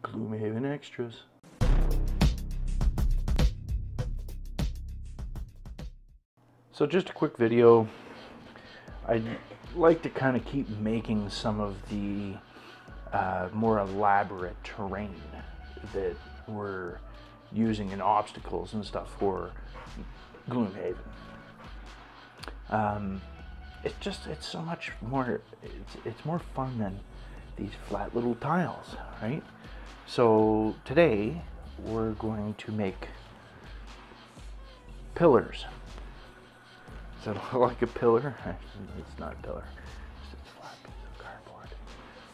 Gloomhaven extras. So just a quick video. I'd like to kind of keep making some of the more elaborate terrain that we're using in obstacles and stuff for Gloomhaven. It's so much more, it's more fun than these flat little tiles, right? So today we're going to make pillars. Is that like a pillar? It's not a pillar, it's just a flat piece of cardboard.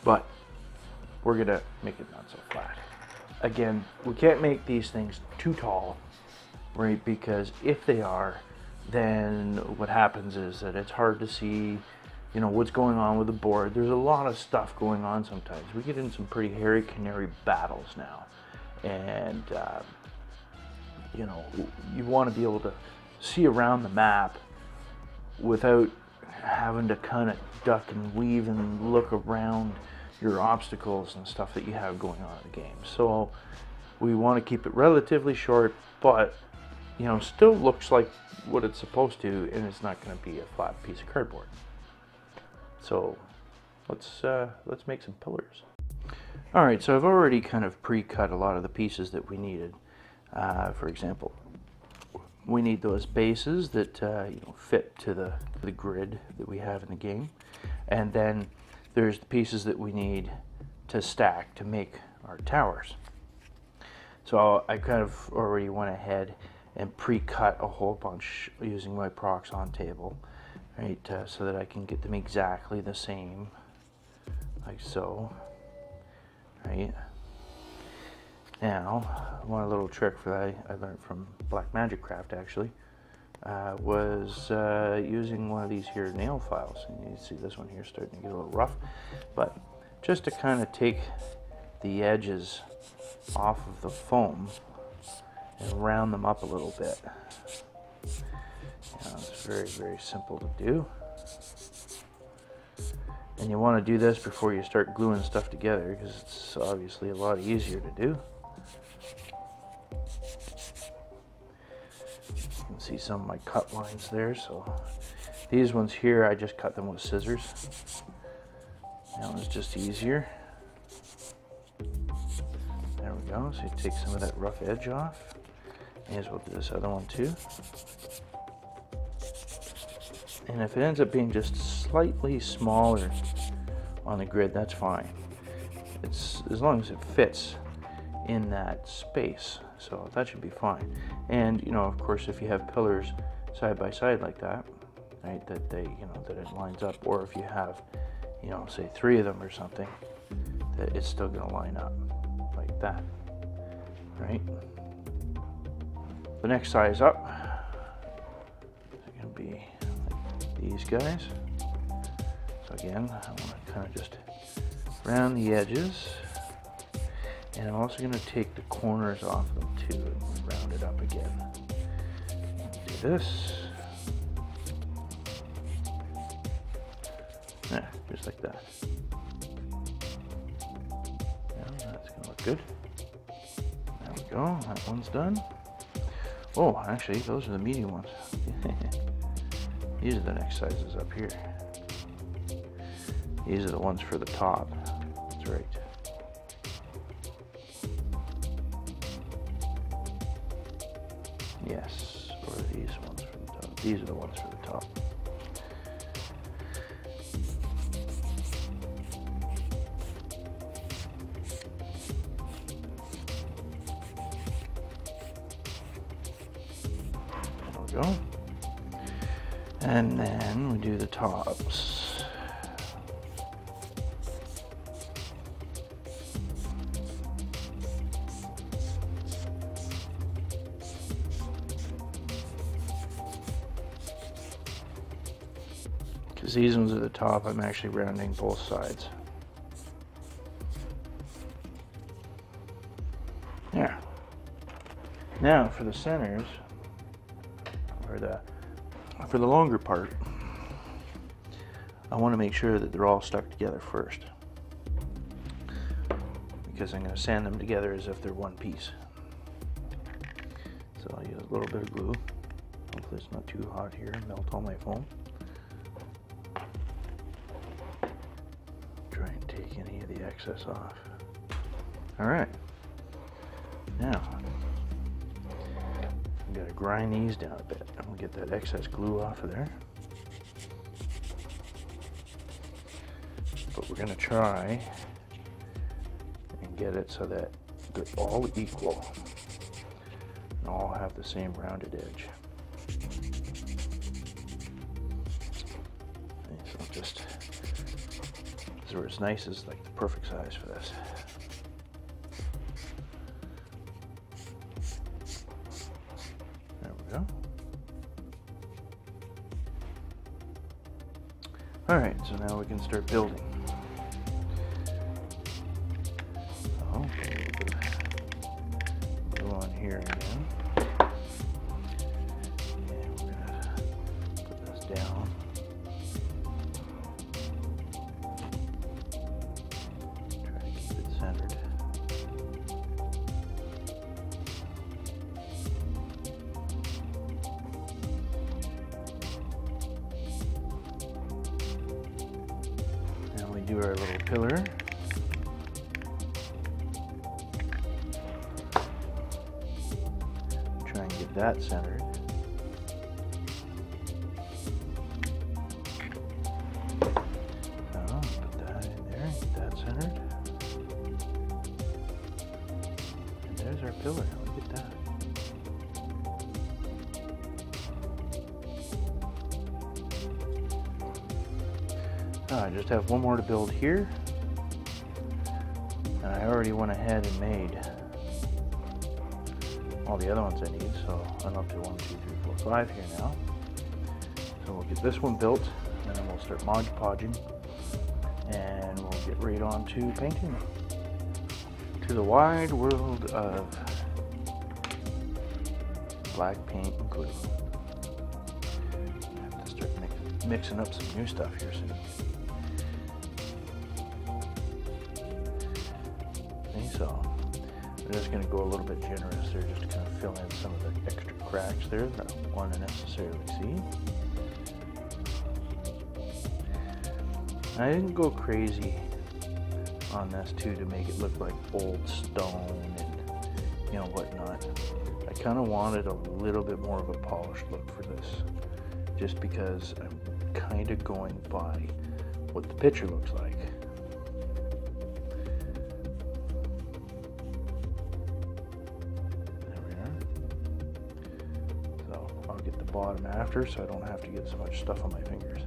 But we're gonna make it not so flat. Again, we can't make these things too tall, right? Because if they are, then what happens is that it's hard to see, you know, what's going on with the board. There's a lot of stuff going on sometimes. We get in some pretty hairy canary battles now. And, you know, you want to be able to see around the map without having to kind of duck and weave and look around your obstacles and stuff that you have going on in the game. So we want to keep it relatively short, but you know, still looks like what it's supposed to, and it's not going to be a flat piece of cardboard. So let's make some pillars. All right, so I've already kind of pre-cut a lot of the pieces that we needed. For example, we need those bases that you know, fit to the grid that we have in the game, and then there's the pieces that we need to stack to make our towers. So I kind of already went ahead and pre-cut a whole bunch using my prox on table, right, so that I can get them exactly the same, like so, right. Now, one little trick for that I learned from Black Magic Craft actually was using one of these here nail files. And you see this one here starting to get a little rough, but just to kind of take the edges off of the foam and round them up a little bit. You know, it's very, very simple to do. And you want to do this before you start gluing stuff together, because it's obviously a lot easier to do. You can see some of my cut lines there. So these ones here, I just cut them with scissors. That one's just easier. There we go. So you take some of that rough edge off. May as well do this other one too. And if it ends up being just slightly smaller on the grid, that's fine. It's as long as it fits in that space, so that should be fine. And you know, of course, if you have pillars side by side like that, right, that they, you know, that it lines up, or if you have, you know, say 3 of them or something, that it's still going to line up like that, right? The next size up is going to be like these guys. So again, I want to kind of just round the edges, and I'm also going to take the corners off them too and round it up again. Do this. Yeah, just like that. Yeah, that's going to look good. There we go, that one's done. Oh, actually, those are the medium ones. These are the next sizes up here. These are the ones for the top. That's right. Yes, or these ones for the top. These are the ones for the top. There we go. And then we do the tops. Because these ones at the top, I'm actually rounding both sides. There. Now for the centers, or for the longer part, I want to make sure that they're all stuck together first. because I'm going to sand them together as if they're one piece. So I'll use a little bit of glue. Hopefully it's not too hot here and melt all my foam. Try and take any of the excess off. Alright, now I'm going to grind these down a bit and we'll get that excess glue off of there. But we're going to try and get it so that they're all equal and all have the same rounded edge. Okay, so just so where it's nice is like the perfect size for this. There we go. Alright, so now we can start building. So, go on here again. And we're going to put this down. Try to keep it centered. Now we do our little pillar. Try and get that centered. So, put that in there, get that centered. And there's our pillar. Look at that. I just have one more to build here, and I already went ahead and made all the other ones I need, so I'm up to 1, 2, 3, 4, 5 here now. So we'll get this one built, and then we'll start Mod Podging, and we'll get right on to painting them. To the wide world of black paint and glue. I have to start mixing up some new stuff here soon. So I'm just going to go a little bit generous there just to kind of fill in some of the extra cracks there that I don't want to necessarily see. I didn't go crazy on this too to make it look like old stone and whatnot. I kind of wanted a little bit more of a polished look for this just because I'm kind of going by what the picture looks like. Bottom after, so I don't have to get so much stuff on my fingers.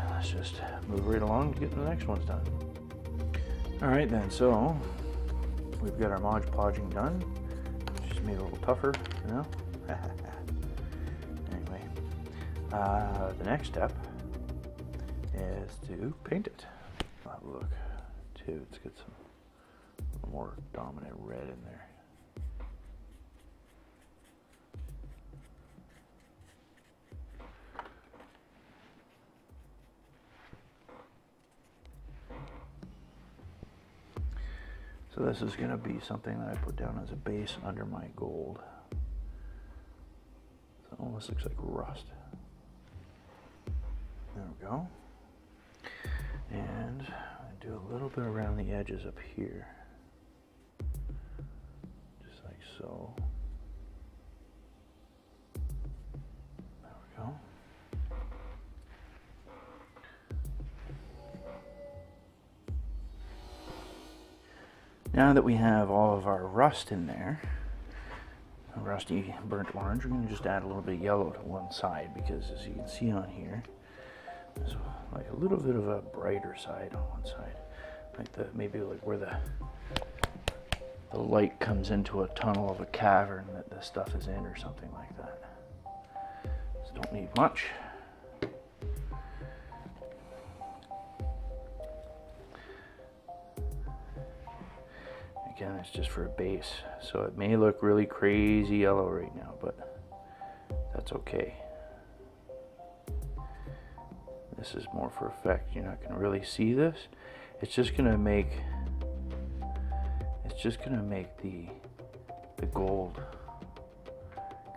Let's just move right along to get the next ones done. Alright then, so we've got our Mod Podging done. Just made it a little tougher for now. Anyway, the next step is to paint it. I'll have a look too. Let's get some more dominant red in there. So this is going to be something that I put down as a base under my gold. So it almost looks like rust. There we go. And I do a little bit around the edges up here. Just like so. There we go. Now that we have all of our rust in there, rusty burnt orange, we're going to just add a little bit of yellow to one side because as you can see on here, there's like a little bit of a brighter side on one side. Like maybe like where the light comes into a tunnel of a cavern that the stuff is in or something like that. So don't need much. Again, it's just for a base, so it may look really crazy yellow right now, but that's okay. This is more for effect. You're not going to really see this, It's just gonna make the gold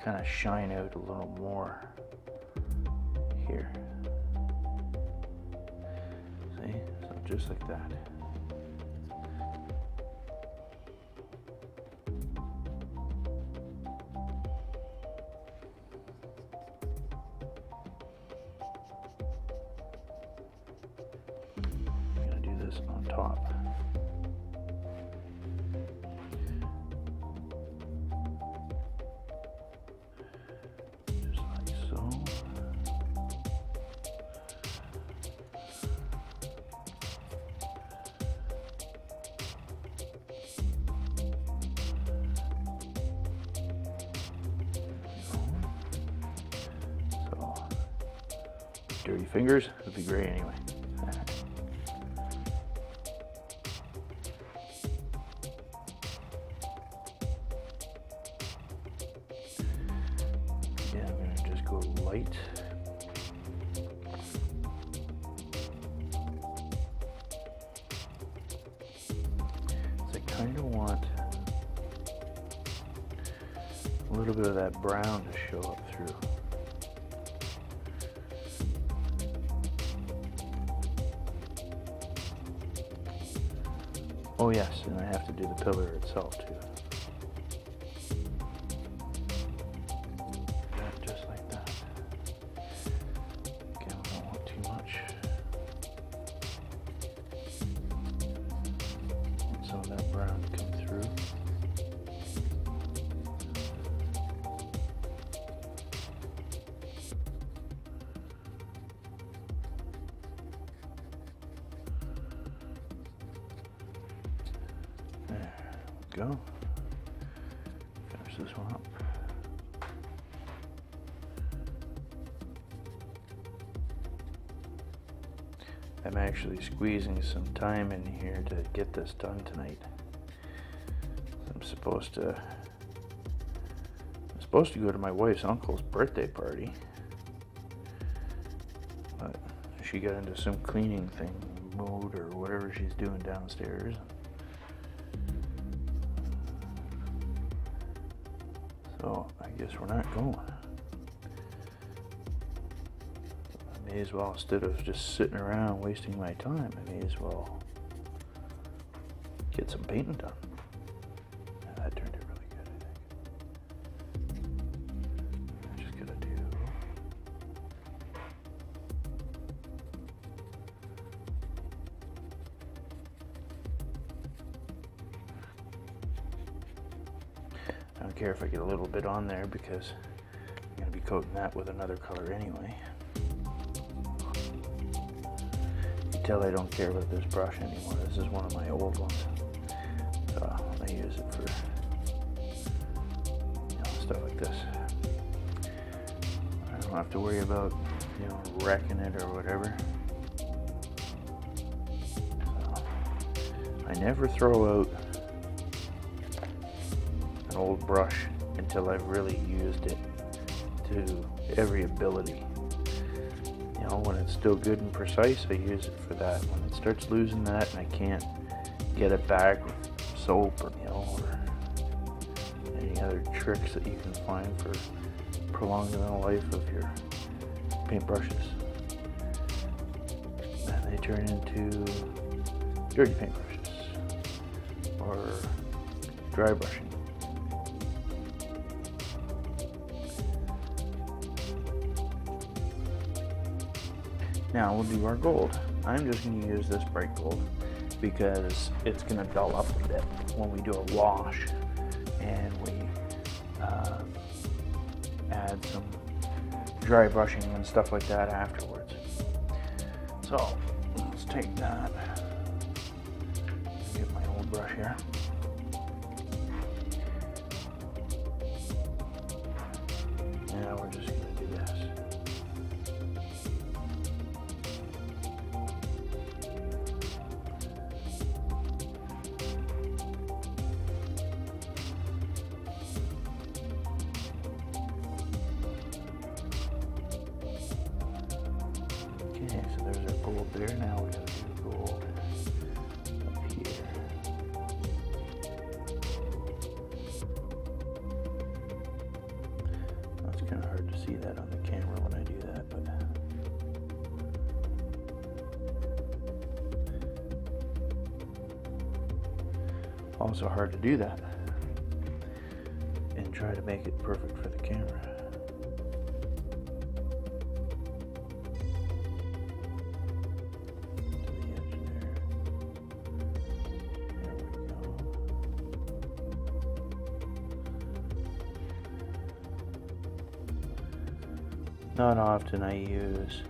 kind of shine out a little more here. See? So just like that. I'm gonna do this on top. Dirty fingers would be great anyway. Yeah, I'm gonna just go light. So I kind of want a little bit of that brown to show up through. Oh yes, and I have to do the pillar itself too. Just like that. Again, I don't want too much. And some of that brown to come through. Go. Finish this one up. I'm actually squeezing some time in here to get this done tonight. I'm supposed to go to my wife's uncle's birthday party, but she got into some cleaning thing mode or whatever she's doing downstairs. So I guess we're not going. I may as well, instead of just sitting around wasting my time, I may as well get some painting done. And that turned out really good, I think. I'm just gonna do I don't care if I get a little bit on there because I'm going to be coating that with another color anyway. You can tell I don't care about this brush anymore. This is one of my old ones. So I use it for stuff like this. I don't have to worry about wrecking it or whatever. So I never throw out an old brush until I've really used it to every ability. When it's still good and precise, I use it for that. When it starts losing that and I can't get it back with soap or any other tricks that you can find for prolonging the life of your paintbrushes, then they turn into dirty paintbrushes or dry brushing. Now we'll do our gold. I'm just going to use this bright gold because it's going to dull up a bit when we do a wash and we add some dry brushing and stuff like that afterwards. So let's take that. Get my old brush here. Now we're just going to do this. Okay, so there's our gold there. Now we gotta do gold see that on the camera when I do that, but also hard to do that and try to make it perfect for the camera. To the edge there. There we go. Not often I use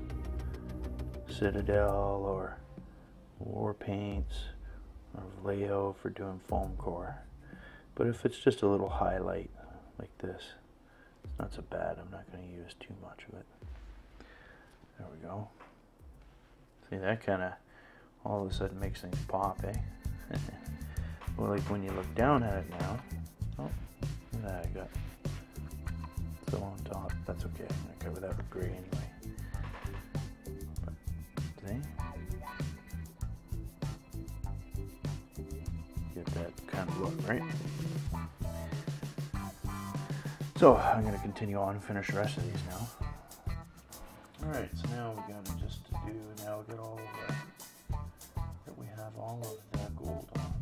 Citadel or War Paints or Vallejo for doing foam core, but if it's just a little highlight like this, it's not so bad. I'm not going to use too much of it. There we go. See, that kind of all of a sudden makes things pop, eh? Well, like when you look down at it now, oh, look at that, I got still on top. That's okay. I'm going to cover that with gray anyway. But, see? Get that kind of look, right? So I'm going to continue on and finish the rest of these now. Alright, so now we're going to just do, now get all of that we have all of the gold on.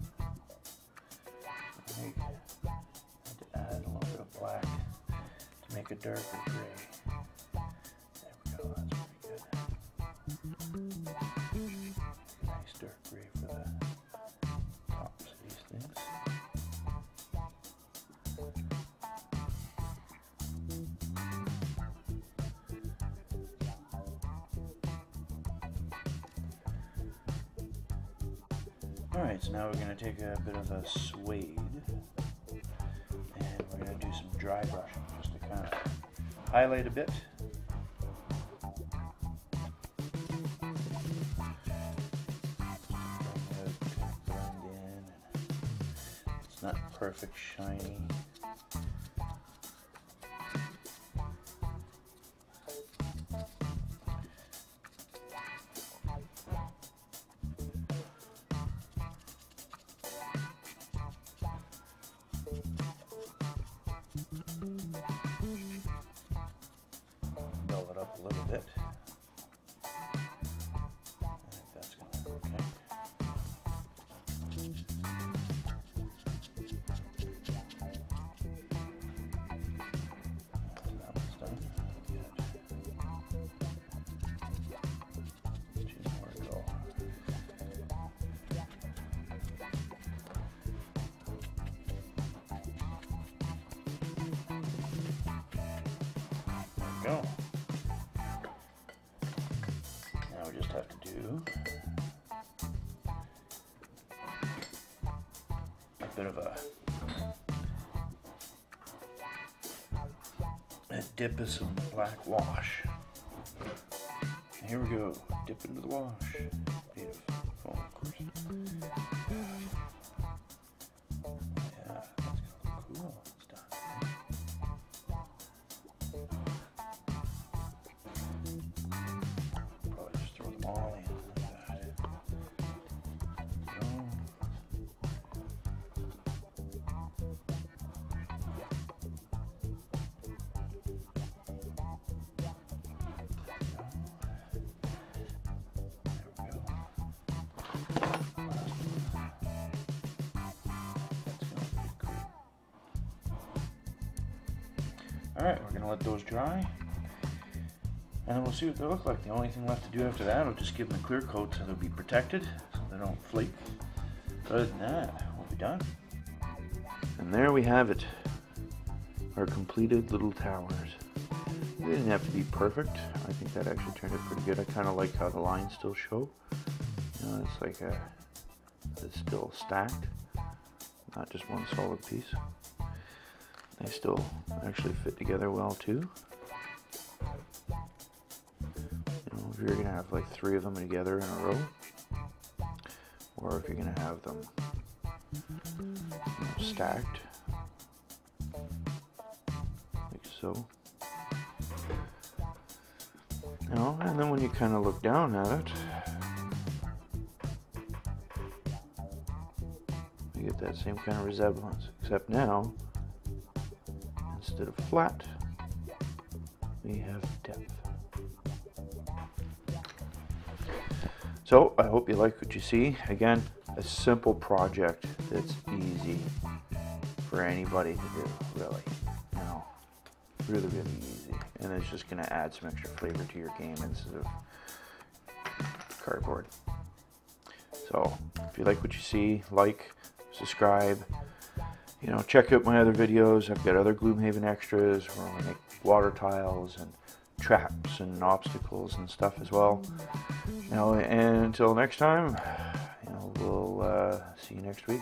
I had to add a little bit of black to make a darker gray. There we go, that's pretty good. Nice dark gray for the tops of these things. Alright, so now we're going to take a bit of a suede and we're going to do some dry brushing just to kind of highlight a bit. Blend in. It's not perfect shiny. Build it up a little bit. I think that's going to look okay. That one's done. Good. Two more to go. Go. Now we just have to do a bit of a dip of some black wash. Here we go. Dip into the wash. Beautiful, of course. Yeah, that's gonna look cool. It's done. Probably just throw them all in like that. Alright, we're going to let those dry, and then we'll see what they look like. The only thing left to do after that, I'll just give them a clear coat so they'll be protected, so they don't flake. But other than that, we'll be done. And there we have it, our completed little towers. They didn't have to be perfect. I think that actually turned out pretty good. I kind of like how the lines still show. You know, it's like it's still stacked, not just one solid piece. They still actually fit together well too. You know, if you're gonna have like 3 of them together in a row, or if you're gonna have them stacked, like so. You know, and then when you kind of look down at it, you get that same kind of resemblance, except now, instead of flat, we have depth. So I hope you like what you see. Again, a simple project that's easy for anybody to do, really. You know, really, really easy. And it's just going to add some extra flavor to your game instead of cardboard. So if you like what you see, like, subscribe. You know, check out my other videos. I've got other Gloomhaven extras where I make water tiles and traps and obstacles and stuff as well. You know, and until next time, you know, we'll see you next week.